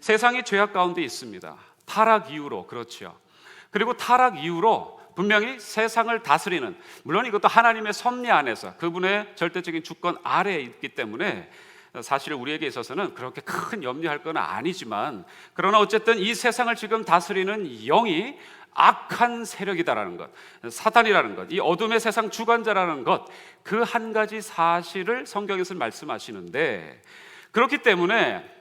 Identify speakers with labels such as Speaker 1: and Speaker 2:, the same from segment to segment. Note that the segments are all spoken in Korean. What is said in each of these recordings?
Speaker 1: 세상이 죄악 가운데 있습니다. 타락 이후로. 그렇죠. 그리고 타락 이후로 분명히 세상을 다스리는, 물론 이것도 하나님의 섭리 안에서 그분의 절대적인 주권 아래에 있기 때문에 사실 우리에게 있어서는 그렇게 큰 염려할 건 아니지만, 그러나 어쨌든 이 세상을 지금 다스리는 영이 악한 세력이다라는 것, 사탄이라는 것, 이 어둠의 세상 주관자라는 것, 그 한 가지 사실을 성경에서 말씀하시는데, 그렇기 때문에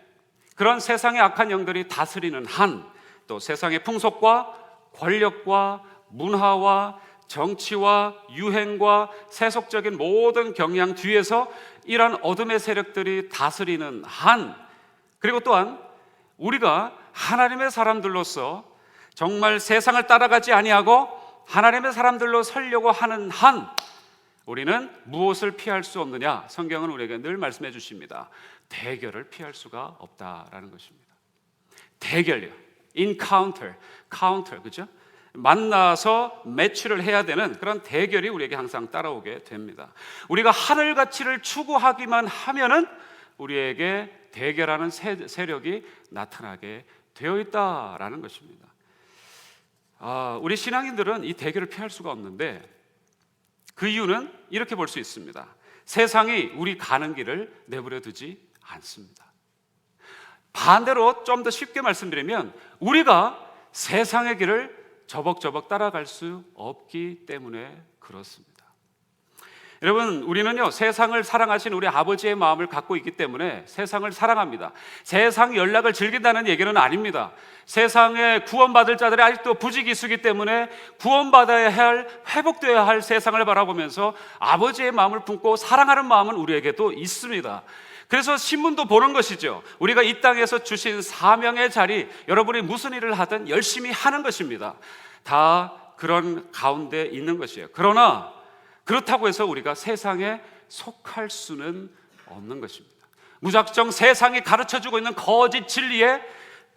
Speaker 1: 그런 세상의 악한 영들이 다스리는 한, 또 세상의 풍속과 권력과 문화와 정치와 유행과 세속적인 모든 경향 뒤에서 이러한 어둠의 세력들이 다스리는 한, 그리고 또한 우리가 하나님의 사람들로서 정말 세상을 따라가지 아니하고 하나님의 사람들로 살려고 하는 한, 우리는 무엇을 피할 수 없느냐? 성경은 우리에게 늘 말씀해 주십니다. 대결을 피할 수가 없다라는 것입니다. 대결이요, encounter, counter, 그죠? 만나서 매치를 해야 되는 그런 대결이 우리에게 항상 따라오게 됩니다. 우리가 하늘 가치를 추구하기만 하면은 우리에게 대결하는 세력이 나타나게 되어 있다라는 것입니다. 우리 신앙인들은 이 대결을 피할 수가 없는데, 그 이유는 이렇게 볼 수 있습니다. 세상이 우리 가는 길을 내버려 두지 않습니다. 반대로 좀 더 쉽게 말씀드리면, 우리가 세상의 길을 저벅저벅 따라갈 수 없기 때문에 그렇습니다. 여러분, 우리는요, 세상을 사랑하신 우리 아버지의 마음을 갖고 있기 때문에 세상을 사랑합니다. 세상 연락을 즐긴다는 얘기는 아닙니다. 세상에 구원받을 자들이 아직도 부지기수기 때문에 구원받아야 할, 회복되어야 할 세상을 바라보면서 아버지의 마음을 품고 사랑하는 마음은 우리에게도 있습니다. 그래서 신문도 보는 것이죠. 우리가 이 땅에서 주신 사명의 자리, 여러분이 무슨 일을 하든 열심히 하는 것입니다. 다 그런 가운데 있는 것이에요. 그러나 그렇다고 해서 우리가 세상에 속할 수는 없는 것입니다. 무작정 세상이 가르쳐주고 있는 거짓 진리에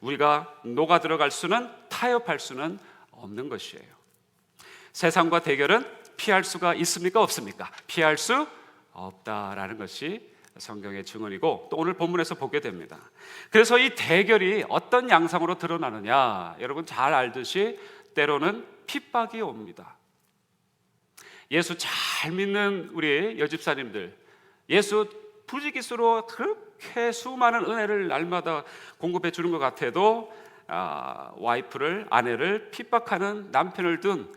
Speaker 1: 우리가 녹아 들어갈 수는, 타협할 수는 없는 것이에요. 세상과 대결은 피할 수가 있습니까? 없습니까? 피할 수 없다라는 것이 성경의 증언이고, 또 오늘 본문에서 보게 됩니다. 그래서 이 대결이 어떤 양상으로 드러나느냐, 여러분 잘 알듯이 때로는 핍박이 옵니다. 예수 잘 믿는 우리 여집사님들, 예수 부지기수로 그렇게 수많은 은혜를 날마다 공급해 주는 것 같아도 와이프를, 아내를 핍박하는 남편을 둔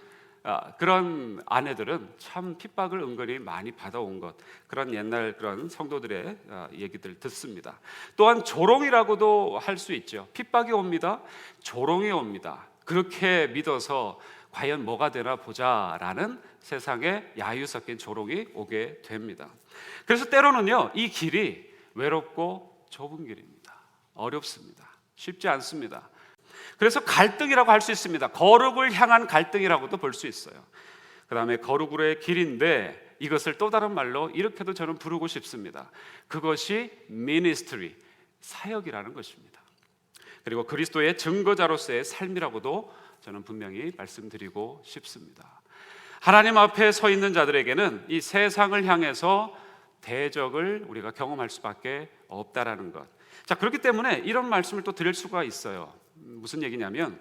Speaker 1: 그런 아내들은 참 핍박을 은근히 많이 받아온 것, 그런 옛날 그런 성도들의 얘기들 듣습니다. 또한 조롱이라고도 할 수 있죠. 핍박이 옵니다. 조롱이 옵니다. 그렇게 믿어서 과연 뭐가 되나 보자라는 세상에 야유 섞인 조롱이 오게 됩니다. 그래서 때로는요, 이 길이 외롭고 좁은 길입니다. 어렵습니다. 쉽지 않습니다. 그래서 갈등이라고 할 수 있습니다. 거룩을 향한 갈등이라고도 볼 수 있어요. 그 다음에 거룩으로의 길인데, 이것을 또 다른 말로 이렇게도 저는 부르고 싶습니다. 그것이 미니스트리, 사역이라는 것입니다. 그리고 그리스도의 증거자로서의 삶이라고도 저는 분명히 말씀드리고 싶습니다. 하나님 앞에 서 있는 자들에게는 이 세상을 향해서 대적을 우리가 경험할 수밖에 없다라는 것. 자, 그렇기 때문에 이런 말씀을 또 드릴 수가 있어요. 무슨 얘기냐면,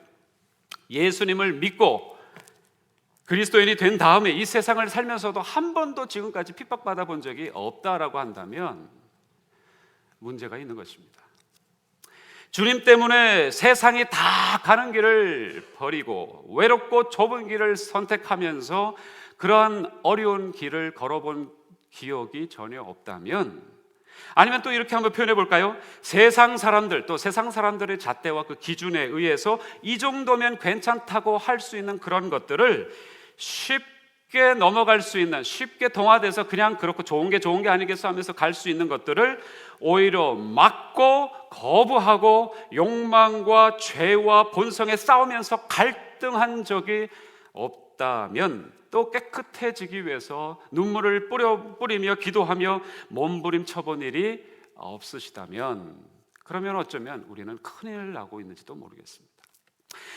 Speaker 1: 예수님을 믿고 그리스도인이 된 다음에 이 세상을 살면서도 한 번도 지금까지 핍박받아 본 적이 없다라고 한다면 문제가 있는 것입니다. 주님 때문에 세상이 다 가는 길을 버리고 외롭고 좁은 길을 선택하면서 그러한 어려운 길을 걸어본 기억이 전혀 없다면, 아니면 또 이렇게 한번 표현해 볼까요? 세상 사람들, 또 세상 사람들의 잣대와 그 기준에 의해서 이 정도면 괜찮다고 할 수 있는 그런 것들을 쉽게 넘어갈 수 있는, 쉽게 동화돼서 그냥 그렇고 좋은 게 아니겠어 하면서 갈 수 있는 것들을 오히려 막고 거부하고 욕망과 죄와 본성에 싸우면서 갈등한 적이 없다면, 또 깨끗해지기 위해서 눈물을 뿌리며 기도하며 몸부림쳐본 일이 없으시다면, 그러면 어쩌면 우리는 큰일 나고 있는지도 모르겠습니다.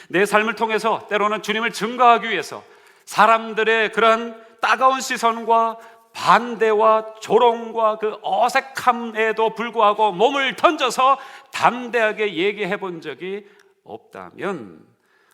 Speaker 1: 내 삶을 통해서 때로는 주님을 증거하기 위해서 사람들의 그런 따가운 시선과 반대와 조롱과 그 어색함에도 불구하고 몸을 던져서 담대하게 얘기해 본 적이 없다면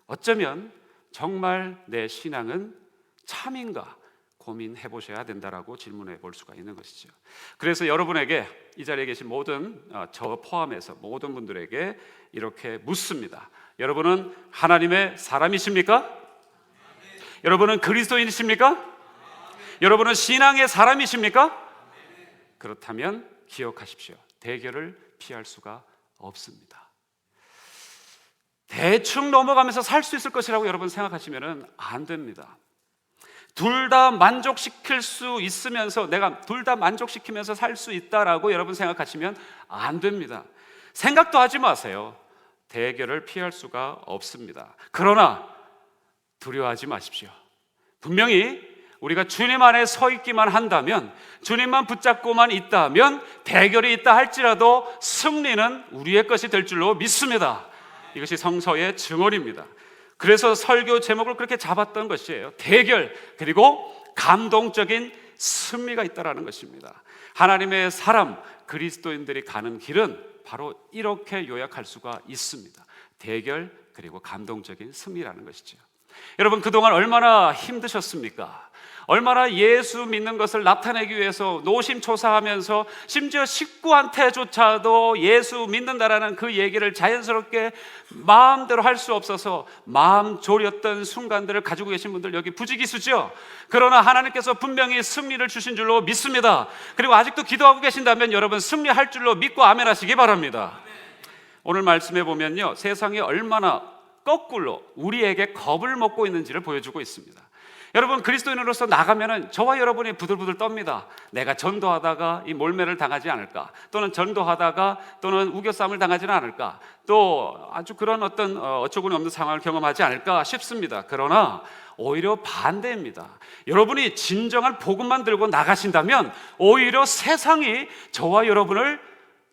Speaker 1: 어쩌면 정말 내 신앙은 참인가 고민해 보셔야 된다라고 질문해 볼 수가 있는 것이죠. 그래서 여러분에게, 이 자리에 계신 모든, 저 포함해서 모든 분들에게 이렇게 묻습니다. 여러분은 하나님의 사람이십니까? 여러분은 그리스도인이십니까? 여러분은 신앙의 사람이십니까? 그렇다면 기억하십시오. 대결을 피할 수가 없습니다. 대충 넘어가면서 살 수 있을 것이라고 여러분 생각하시면 안 됩니다. 둘 다 만족시킬 수 있으면서, 내가 둘 다 만족시키면서 살 수 있다라고 여러분 생각하시면 안 됩니다. 생각도 하지 마세요. 대결을 피할 수가 없습니다. 그러나 두려워하지 마십시오. 분명히 우리가 주님 안에 서 있기만 한다면, 주님만 붙잡고만 있다면 대결이 있다 할지라도 승리는 우리의 것이 될 줄로 믿습니다. 이것이 성서의 증언입니다. 그래서 설교 제목을 그렇게 잡았던 것이에요. 대결, 그리고 감동적인 승리가 있다라는 것입니다. 하나님의 사람, 그리스도인들이 가는 길은 바로 이렇게 요약할 수가 있습니다. 대결, 그리고 감동적인 승리라는 것이죠. 여러분, 그동안 얼마나 힘드셨습니까? 얼마나 예수 믿는 것을 나타내기 위해서 노심초사하면서 심지어 식구한테조차도 예수 믿는다라는 그 얘기를 자연스럽게 마음대로 할 수 없어서 마음 졸였던 순간들을 가지고 계신 분들 여기 부지기수죠. 그러나 하나님께서 분명히 승리를 주신 줄로 믿습니다. 그리고 아직도 기도하고 계신다면 여러분 승리할 줄로 믿고 아멘 하시기 바랍니다. 오늘 말씀해 보면요, 세상이 얼마나 거꾸로 우리에게 겁을 먹고 있는지를 보여주고 있습니다. 여러분, 그리스도인으로서 나가면은 저와 여러분이 부들부들 떱니다. 내가 전도하다가 이 몰매를 당하지 않을까, 또는 전도하다가 또는 우겨쌈을 당하지는 않을까, 또 아주 그런 어떤 어처구니 없는 상황을 경험하지 않을까 싶습니다. 그러나 오히려 반대입니다. 여러분이 진정한 복음만 들고 나가신다면 오히려 세상이 저와 여러분을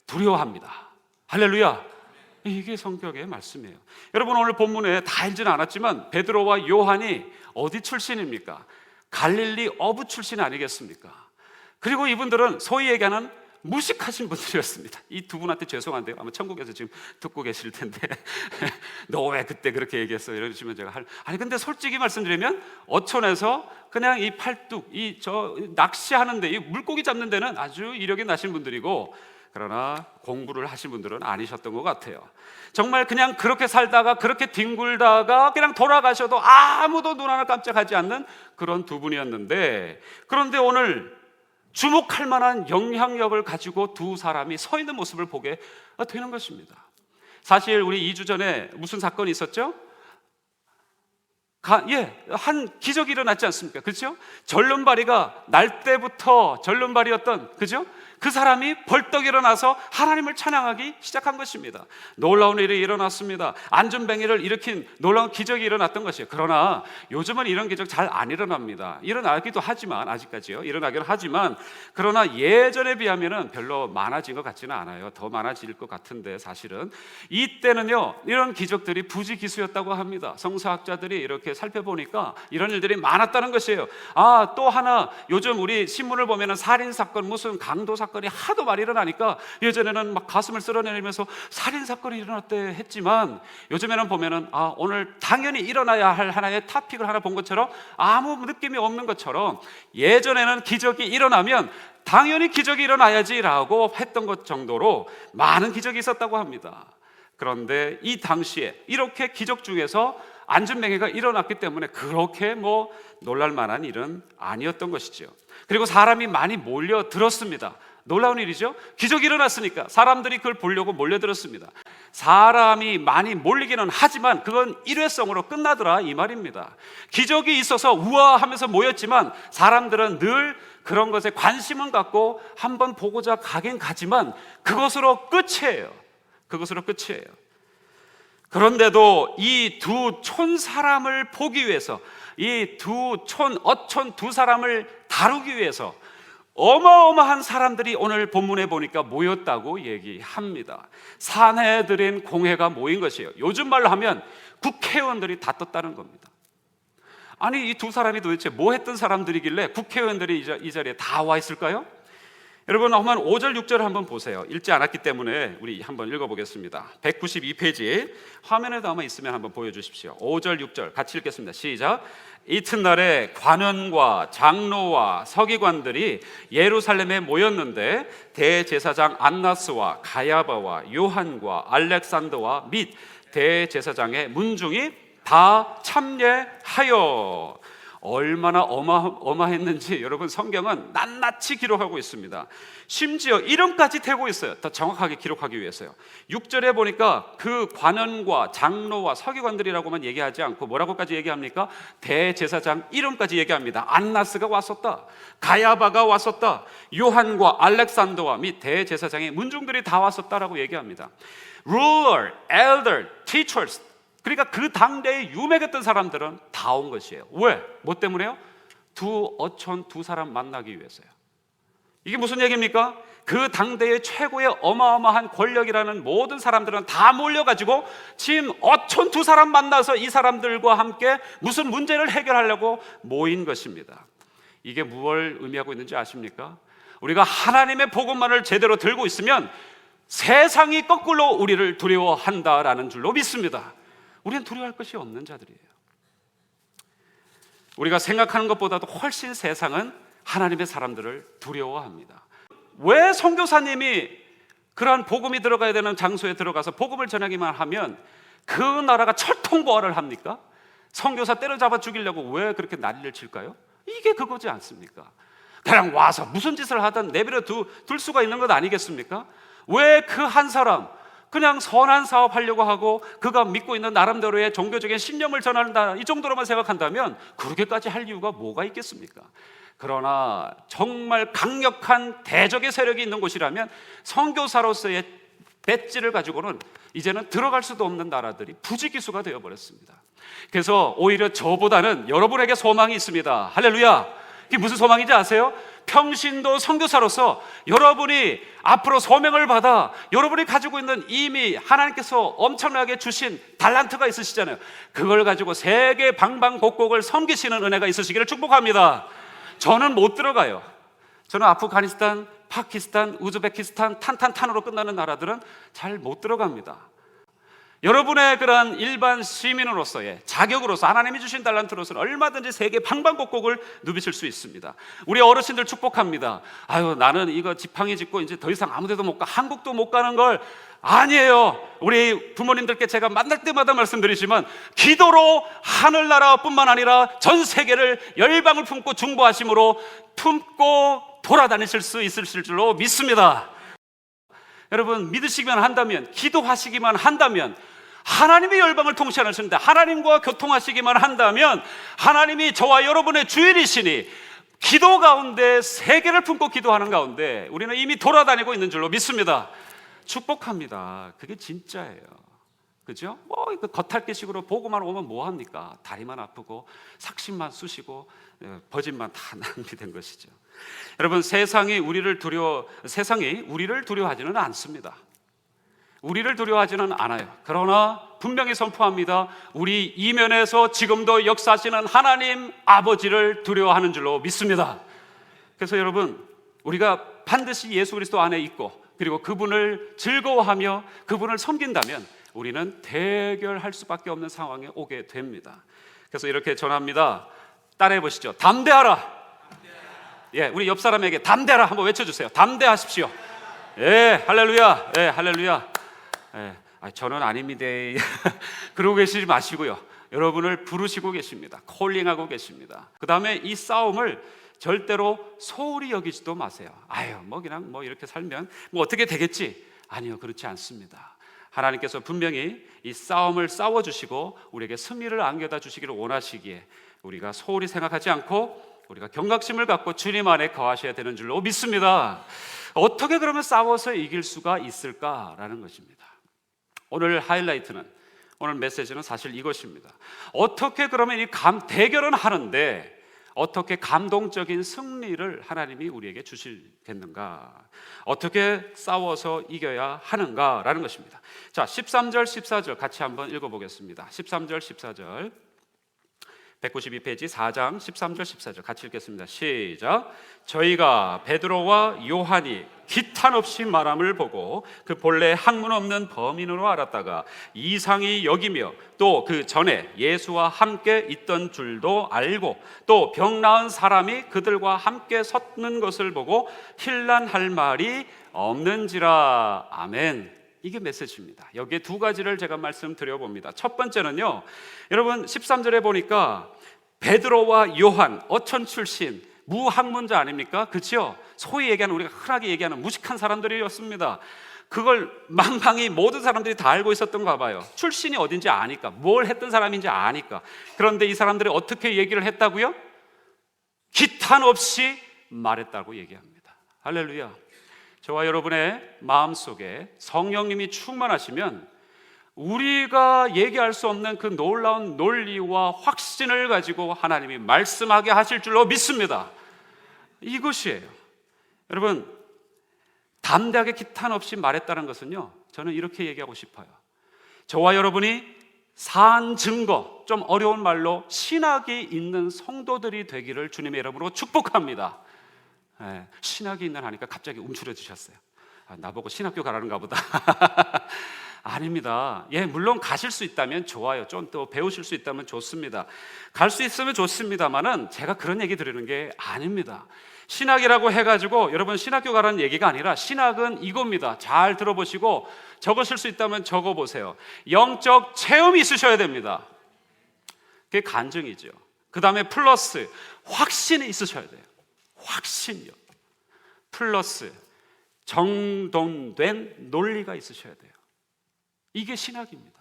Speaker 1: 두려워합니다. 할렐루야. 이게 성경의 말씀이에요. 여러분, 오늘 본문에 다 읽지는 않았지만 베드로와 요한이 어디 출신입니까? 갈릴리 어부 출신 아니겠습니까? 그리고 이분들은 소위 얘기하는 무식하신 분들이었습니다. 이 두 분한테 죄송한데요, 아마 천국에서 지금 듣고 계실 텐데 너 왜 그때 그렇게 얘기했어? 이러시면 제가 아니 근데 솔직히 말씀드리면 어촌에서 그냥 이 팔뚝, 낚시하는데, 이 물고기 잡는 데는 아주 이력이 나신 분들이고, 그러나 공부를 하신 분들은 아니셨던 것 같아요. 정말 그냥 그렇게 살다가 그렇게 뒹굴다가 그냥 돌아가셔도 아무도 눈 하나 깜짝하지 않는 그런 두 분이었는데, 그런데 오늘 주목할 만한 영향력을 가지고 두 사람이 서 있는 모습을 보게 되는 것입니다. 사실 우리 2주 전에 무슨 사건이 있었죠? 한 기적이 일어났지 않습니까? 그렇죠? 절름발이가 날 때부터 절름발이었던, 그죠? 그 사람이 벌떡 일어나서 하나님을 찬양하기 시작한 것입니다. 놀라운 일이 일어났습니다. 안전뱅이를 일으킨 놀라운 기적이 일어났던 것이에요. 그러나 요즘은 이런 기적 잘 안 일어납니다. 일어나기도 하지만, 아직까지요, 일어나기는 하지만, 그러나 예전에 비하면 별로 많아진 것 같지는 않아요. 더 많아질 것 같은데, 사실은 이때는요, 이런 기적들이 부지기수였다고 합니다. 성서학자들이 이렇게 살펴보니까 이런 일들이 많았다는 것이에요. 또 하나, 요즘 우리 신문을 보면 살인사건, 무슨 강도사건이 하도 많이 일어나니까 예전에는 막 가슴을 쓸어내리면서 살인사건이 일어났대 했지만, 요즘에는 보면은 오늘 당연히 일어나야 할 하나의 토픽을 하나 본 것처럼 아무 느낌이 없는 것처럼, 예전에는 기적이 일어나면 당연히 기적이 일어나야지라고 했던 것 정도로 많은 기적이 있었다고 합니다. 그런데 이 당시에 이렇게 기적 중에서 안전뱅이가 일어났기 때문에 그렇게 놀랄 만한 일은 아니었던 것이죠. 그리고 사람이 많이 몰려들었습니다. 놀라운 일이죠. 기적이 일어났으니까 사람들이 그걸 보려고 몰려들었습니다. 사람이 많이 몰리기는 하지만 그건 일회성으로 끝나더라, 이 말입니다. 기적이 있어서 우아하면서 모였지만 사람들은 늘 그런 것에 관심은 갖고 한번 보고자 가긴 가지만 그것으로 끝이에요. 그것으로 끝이에요. 그런데도 이 두 촌 사람을 보기 위해서, 이 두 어촌 두 사람을 다루기 위해서 어마어마한 사람들이 오늘 본문에 보니까 모였다고 얘기합니다. 사내들인 공회가 모인 것이에요. 요즘 말로 하면 국회의원들이 다 떴다는 겁니다. 아니, 이 두 사람이 도대체 뭐 했던 사람들이길래 국회의원들이 이 자리에 다 와 있을까요? 여러분 한번 5절 6절 한번 보세요. 읽지 않았기 때문에 우리 한번 읽어보겠습니다. 192페이지 화면에도 아마 있으면 한번 보여주십시오. 5절 6절 같이 읽겠습니다. 시작. 이튿날에 관원과 장로와 서기관들이 예루살렘에 모였는데 대제사장 안나스와 가야바와 요한과 알렉산더와 및 대제사장의 문중이 다 참여하여. 얼마나 어마했는지 여러분 성경은 낱낱이 기록하고 있습니다. 심지어 이름까지 대고 있어요. 더 정확하게 기록하기 위해서요. 6절에 보니까 그 관원과 장로와 서기관들이라고만 얘기하지 않고 뭐라고까지 얘기합니까? 대제사장 이름까지 얘기합니다. 안나스가 왔었다, 가야바가 왔었다, 요한과 알렉산더와 및 대제사장의 문중들이 다 왔었다라고 얘기합니다. ruler, elder, teachers, 그러니까 그 당대에 유명했던 사람들은 다 온 것이에요. 왜? 뭐 때문에요? 두 어촌 두 사람 만나기 위해서요. 이게 무슨 얘기입니까? 그 당대의 최고의 어마어마한 권력이라는 모든 사람들은 다 몰려가지고 지금 어촌 두 사람 만나서 이 사람들과 함께 무슨 문제를 해결하려고 모인 것입니다. 이게 무엇을 의미하고 있는지 아십니까? 우리가 하나님의 복음만을 제대로 들고 있으면 세상이 거꾸로 우리를 두려워한다라는 줄로 믿습니다. 우리는 두려워할 것이 없는 자들이에요. 우리가 생각하는 것보다도 훨씬 세상은 하나님의 사람들을 두려워합니다. 왜 선교사님이 그러한 복음이 들어가야 되는 장소에 들어가서 복음을 전하기만 하면 그 나라가 철통보화를 합니까? 선교사 때려잡아 죽이려고 왜 그렇게 난리를 칠까요? 이게 그거지 않습니까? 그냥 와서 무슨 짓을 하든 내버려 둘 수가 있는 것 아니겠습니까? 왜 그 한 사람 그냥 선한 사업 하려고 하고 그가 믿고 있는 나름대로의 종교적인 신념을 전한다 이 정도로만 생각한다면 그렇게까지 할 이유가 뭐가 있겠습니까? 그러나 정말 강력한 대적의 세력이 있는 곳이라면 선교사로서의 배지를 가지고는 이제는 들어갈 수도 없는 나라들이 부지기수가 되어버렸습니다. 그래서 오히려 저보다는 여러분에게 소망이 있습니다. 할렐루야. 이게 무슨 소망인지 아세요? 평신도 선교사로서 여러분이 앞으로 소명을 받아 여러분이 가지고 있는 이미 하나님께서 엄청나게 주신 달란트가 있으시잖아요. 그걸 가지고 세계 방방곡곡을 섬기시는 은혜가 있으시기를 축복합니다. 저는 못 들어가요. 저는 아프가니스탄, 파키스탄, 우즈베키스탄, 탄탄탄으로 끝나는 나라들은 잘 못 들어갑니다. 여러분의 그러한 일반 시민으로서의 자격으로서 하나님이 주신 달란트로서는 얼마든지 세계 방방곡곡을 누비실 수 있습니다. 우리 어르신들 축복합니다. 아유, 나는 이거 지팡이 짚고 이제 더 이상 아무 데도 못 가, 한국도 못 가는 걸. 아니에요. 우리 부모님들께 제가 만날 때마다 말씀드리지만 기도로 하늘나라뿐만 아니라 전 세계를 열방을 품고 중보하심으로 품고 돌아다니실 수 있을 줄로 믿습니다. 여러분 믿으시기만 한다면, 기도하시기만 한다면, 하나님이 열방을 통치하시는데 하나님과 교통하시기만 한다면 하나님이 저와 여러분의 주인이시니 기도 가운데 세계를 품고 기도하는 가운데 우리는 이미 돌아다니고 있는 줄로 믿습니다. 축복합니다. 그게 진짜예요. 그죠? 겉핥기식으로 보고만 오면 뭐합니까? 다리만 아프고 삭신만 쑤시고 버짐만 다 낭비된 것이죠. 여러분 세상이 우리를 두려워하지는 않습니다. 우리를 두려워하지는 않아요. 그러나 분명히 선포합니다. 우리 이면에서 지금도 역사하시는 하나님 아버지를 두려워하는 줄로 믿습니다. 그래서 여러분 우리가 반드시 예수 그리스도 안에 있고 그리고 그분을 즐거워하며 그분을 섬긴다면 우리는 대결할 수밖에 없는 상황에 오게 됩니다. 그래서 이렇게 전합니다. 따라해 보시죠. 담대하라. 예, 우리 옆 사람에게 담대하라 한번 외쳐주세요. 담대하십시오. 예, 할렐루야. 예, 할렐루야. 예, 저는 아닙니다. 그러고 계시지 마시고요. 여러분을 부르시고 계십니다. 콜링하고 계십니다. 그 다음에 이 싸움을 절대로 소홀히 여기지도 마세요. 아유, 그냥 이렇게 살면 어떻게 되겠지? 아니요, 그렇지 않습니다. 하나님께서 분명히 이 싸움을 싸워주시고 우리에게 승리를 안겨다 주시기를 원하시기에 우리가 소홀히 생각하지 않고 우리가 경각심을 갖고 주님 안에 거하셔야 되는 줄로 믿습니다. 어떻게 그러면 싸워서 이길 수가 있을까라는 것입니다. 오늘 하이라이트는, 오늘 메시지는 사실 이것입니다. 어떻게 그러면 이 대결은 하는데 어떻게 감동적인 승리를 하나님이 우리에게 주시겠는가? 어떻게 싸워서 이겨야 하는가라는 것입니다. 자, 13절, 14절 같이 한번 읽어보겠습니다. 13절, 14절 192페이지 4장 13절 14절 같이 읽겠습니다. 시작. 저희가 베드로와 요한이 기탄 없이 말함을 보고 그 본래 학문 없는 범인으로 알았다가 이상히 여기며 또 그 전에 예수와 함께 있던 줄도 알고 또 병 나은 사람이 그들과 함께 섰는 것을 보고 힐난할 말이 없는지라. 아멘. 이게 메시지입니다. 여기에 두 가지를 제가 말씀드려 봅니다. 첫 번째는요, 여러분 13절에 보니까 베드로와 요한, 어촌 출신 무학문자 아닙니까? 그렇죠? 소위 얘기하는, 우리가 흔하게 얘기하는 무식한 사람들이었습니다. 그걸 망방이 모든 사람들이 다 알고 있었던가 봐요. 출신이 어딘지 아니까, 뭘 했던 사람인지 아니까. 그런데 이 사람들이 어떻게 얘기를 했다고요? 기탄 없이 말했다고 얘기합니다. 할렐루야. 저와 여러분의 마음속에 성령님이 충만하시면 우리가 얘기할 수 없는 그 놀라운 논리와 확신을 가지고 하나님이 말씀하게 하실 줄로 믿습니다. 이것이에요. 여러분, 담대하게 기탄 없이 말했다는 것은요, 저는 이렇게 얘기하고 싶어요. 저와 여러분이 산 증거, 좀 어려운 말로 신학이 있는 성도들이 되기를 주님의 이름으로 축복합니다. 신학이 있는 하니까 갑자기 움츠러드셨어요. 나보고 신학교 가라는가 보다. 아닙니다. 물론 가실 수 있다면 좋아요. 좀 또 배우실 수 있다면 좋습니다. 갈 수 있으면 좋습니다만은 제가 그런 얘기 드리는 게 아닙니다. 신학이라고 해가지고 여러분 신학교 가라는 얘기가 아니라, 신학은 이겁니다. 잘 들어보시고 적으실 수 있다면 적어보세요. 영적 체험이 있으셔야 됩니다. 그게 간증이죠. 그 다음에 플러스 확신이 있으셔야 돼요. 확신이요. 플러스 정돈된 논리가 있으셔야 돼요. 이게 신학입니다.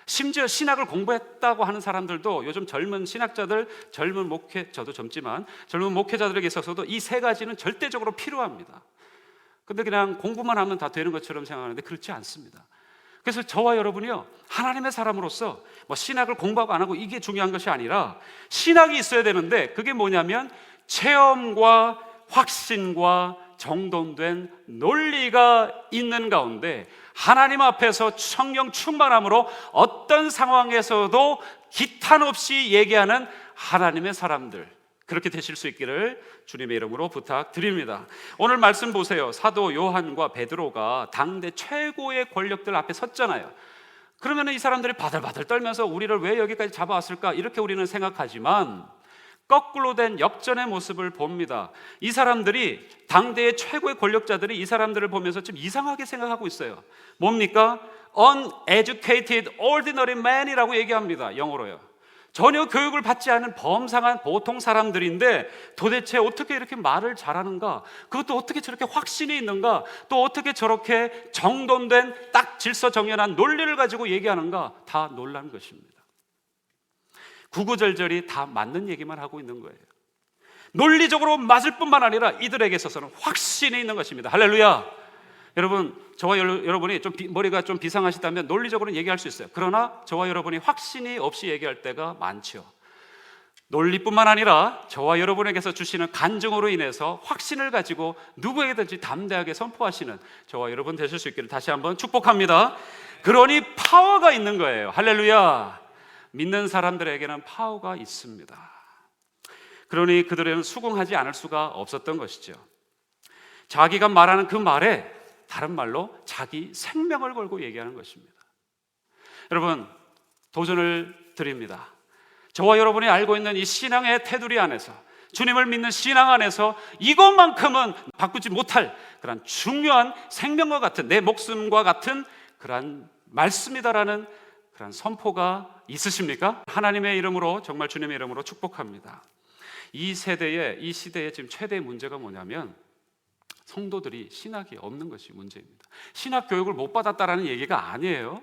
Speaker 1: 심지어 신학을 공부했다고 하는 사람들도, 요즘 젊은 신학자들, 젊은 목회, 저도 젊지만 젊은 목회자들에게 있어서도 이 세 가지는 절대적으로 필요합니다. 근데 그냥 공부만 하면 다 되는 것처럼 생각하는데 그렇지 않습니다. 그래서 저와 여러분이요, 하나님의 사람으로서 뭐 신학을 공부하고 안 하고 이게 중요한 것이 아니라, 신학이 있어야 되는데 그게 뭐냐면 체험과 확신과 정돈된 논리가 있는 가운데 하나님 앞에서 성령 충만함으로 어떤 상황에서도 기탄 없이 얘기하는 하나님의 사람들, 그렇게 되실 수 있기를 주님의 이름으로 부탁드립니다. 오늘 말씀 보세요. 사도 요한과 베드로가 당대 최고의 권력들 앞에 섰잖아요. 그러면 이 사람들이 바들바들 떨면서 우리를 왜 여기까지 잡아왔을까, 이렇게 우리는 생각하지만 거꾸로 된 역전의 모습을 봅니다. 이 사람들이, 당대의 최고의 권력자들이 이 사람들을 보면서 좀 이상하게 생각하고 있어요. 뭡니까? uneducated ordinary man이라고 얘기합니다. 영어로요. 전혀 교육을 받지 않은 범상한 보통 사람들인데 도대체 어떻게 이렇게 말을 잘하는가? 그것도 어떻게 저렇게 확신이 있는가? 또 어떻게 저렇게 정돈된 딱 질서정연한 논리를 가지고 얘기하는가? 다 놀란 것입니다. 구구절절이 다 맞는 얘기만 하고 있는 거예요. 논리적으로 맞을 뿐만 아니라 이들에게 있어서는 확신이 있는 것입니다. 할렐루야. 여러분, 저와 여러분이 좀 머리가 좀 비상하시다면 논리적으로는 얘기할 수 있어요. 그러나 저와 여러분이 확신이 없이 얘기할 때가 많죠. 논리뿐만 아니라 저와 여러분에게서 주시는 간증으로 인해서 확신을 가지고 누구에게든지 담대하게 선포하시는 저와 여러분 되실 수 있기를 다시 한번 축복합니다. 그러니 파워가 있는 거예요. 할렐루야. 믿는 사람들에게는 파워가 있습니다. 그러니 그들은 수긍하지 않을 수가 없었던 것이죠. 자기가 말하는 그 말에 다른 말로 자기 생명을 걸고 얘기하는 것입니다. 여러분, 도전을 드립니다. 저와 여러분이 알고 있는 이 신앙의 테두리 안에서, 주님을 믿는 신앙 안에서 이것만큼은 바꾸지 못할 그런 중요한 생명과 같은, 내 목숨과 같은 그런 말씀이다라는 그런 선포가 있으십니까? 하나님의 이름으로, 정말 주님의 이름으로 축복합니다. 이 시대의 지금 최대의 문제가 뭐냐면 성도들이 신학이 없는 것이 문제입니다. 신학 교육을 못 받았다라는 얘기가 아니에요.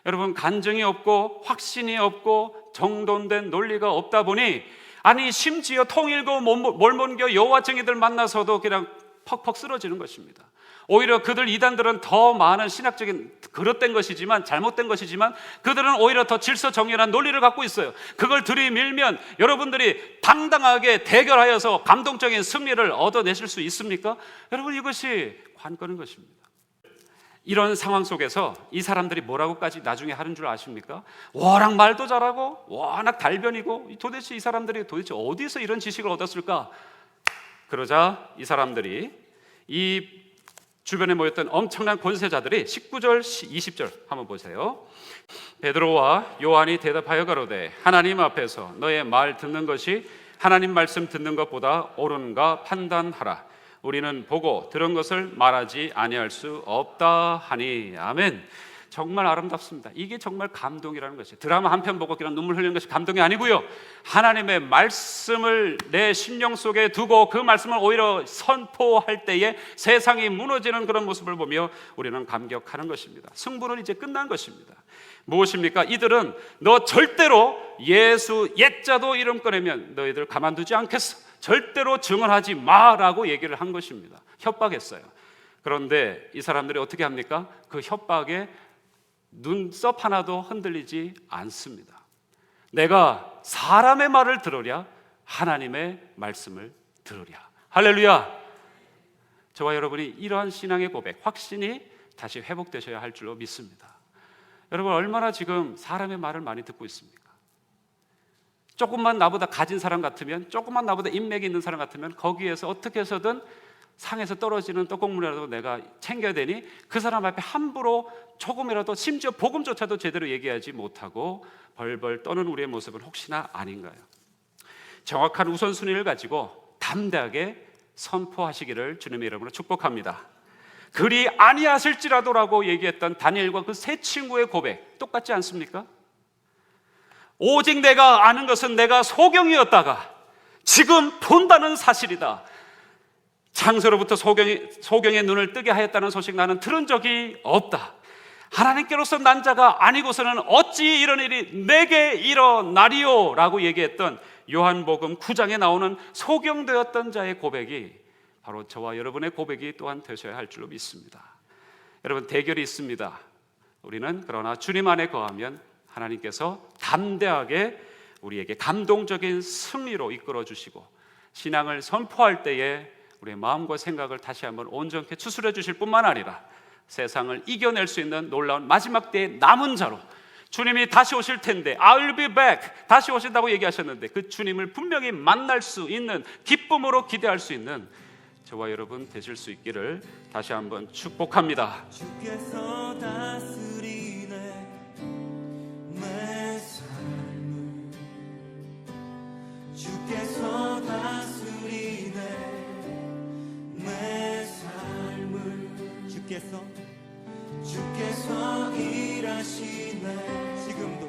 Speaker 1: 여러분, 간증이 없고 확신이 없고 정돈된 논리가 없다 보니, 아니 심지어 통일교 몰몬교 여호와 증인들 만나서도 그냥 퍽퍽 쓰러지는 것입니다. 오히려 그들 이단들은 더 많은 신학적인 그릇된 것이지만, 잘못된 것이지만 그들은 오히려 더 질서정연한 논리를 갖고 있어요. 그걸 들이밀면 여러분들이 당당하게 대결하여서 감동적인 승리를 얻어내실 수 있습니까? 여러분, 이것이 관건인 것입니다. 이런 상황 속에서 이 사람들이 뭐라고까지 나중에 하는 줄 아십니까? 워낙 말도 잘하고 워낙 달변이고 도대체 이 사람들이 도대체 어디서 이런 지식을 얻었을까? 그러자 이 사람들이 이 주변에 모였던 엄청난 권세자들이 19절 20절 한번 보세요. 베드로와 요한이 대답하여 가로되 하나님 앞에서 너의 말 듣는 것이 하나님 말씀 듣는 것보다 옳은가 판단하라. 우리는 보고 들은 것을 말하지 아니할 수 없다 하니. 아멘. 정말 아름답습니다. 이게 정말 감동이라는 것이에요. 드라마 한 편 보고 그냥 눈물 흘리는 것이 감동이 아니고요, 하나님의 말씀을 내 심령 속에 두고 그 말씀을 오히려 선포할 때에 세상이 무너지는 그런 모습을 보며 우리는 감격하는 것입니다. 승부는 이제 끝난 것입니다. 무엇입니까? 이들은 너 절대로 예수 옛자도 이름 꺼내면 너희들 가만두지 않겠어, 절대로 증언하지 마라고 얘기를 한 것입니다. 협박했어요. 그런데 이 사람들이 어떻게 합니까? 그 협박에 눈썹 하나도 흔들리지 않습니다. 내가 사람의 말을 들으랴 하나님의 말씀을 들으랴. 할렐루야. 저와 여러분이 이러한 신앙의 고백, 확신이 다시 회복되셔야 할 줄로 믿습니다. 여러분, 얼마나 지금 사람의 말을 많이 듣고 있습니까? 조금만 나보다 가진 사람 같으면, 조금만 나보다 인맥이 있는 사람 같으면 거기에서 어떻게 해서든 상에서 떨어지는 떡국물이라도 내가 챙겨야 되니 그 사람 앞에 함부로 조금이라도, 심지어 복음조차도 제대로 얘기하지 못하고 벌벌 떠는 우리의 모습은 혹시나 아닌가요? 정확한 우선순위를 가지고 담대하게 선포하시기를 주님의 이름으로 축복합니다. 그리 아니하실지라도라고 얘기했던 다니엘과 그 세 친구의 고백 똑같지 않습니까? 오직 내가 아는 것은 내가 소경이었다가 지금 본다는 사실이다. 창세로부터 소경의 눈을 뜨게 하였다는 소식 나는 들은 적이 없다. 하나님께로서 난 자가 아니고서는 어찌 이런 일이 내게 일어나리요 라고 얘기했던 요한복음 9장에 나오는 소경되었던 자의 고백이 바로 저와 여러분의 고백이 또한 되셔야 할 줄로 믿습니다. 여러분, 대결이 있습니다. 우리는 그러나 주님 안에 거하면 하나님께서 담대하게 우리에게 감동적인 승리로 이끌어 주시고 신앙을 선포할 때에 우리의 마음과 생각을 다시 한번 온전케 추스려 주실 뿐만 아니라 세상을 이겨낼 수 있는 놀라운 마지막 때의 남은 자로, 주님이 다시 오실 텐데 I'll be back, 다시 오신다고 얘기하셨는데 그 주님을 분명히 만날 수 있는, 기쁨으로 기대할 수 있는 저와 여러분 되실 수 있기를 다시 한번 축복합니다.
Speaker 2: 주께서 다스리네 내 삶을, 주께서 다스리네 내 삶을, 주께서 일하시네 지금도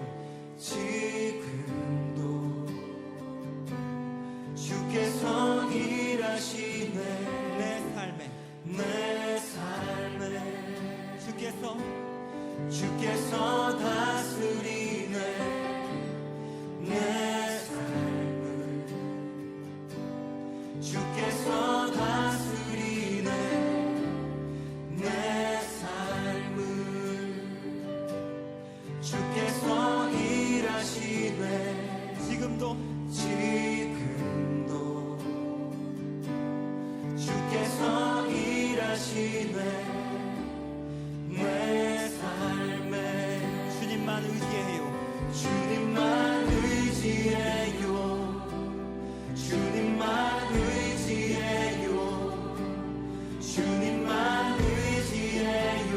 Speaker 2: 주께서 일하시네 내 삶에 주께서 다스리네 내 삶을, 주께서 다스리네 내 삶을, 주께서 일하시네 지금도 주께서 일하시네 내 삶에. 주님만 의지해요. 주님만 의지해요. 주님만 의지해요. 주님만 의지해요.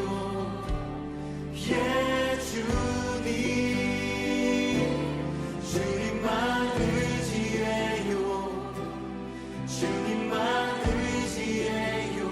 Speaker 2: 예, 주님. 주님만 의지해요. 주님만 의지해요.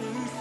Speaker 2: 의지해요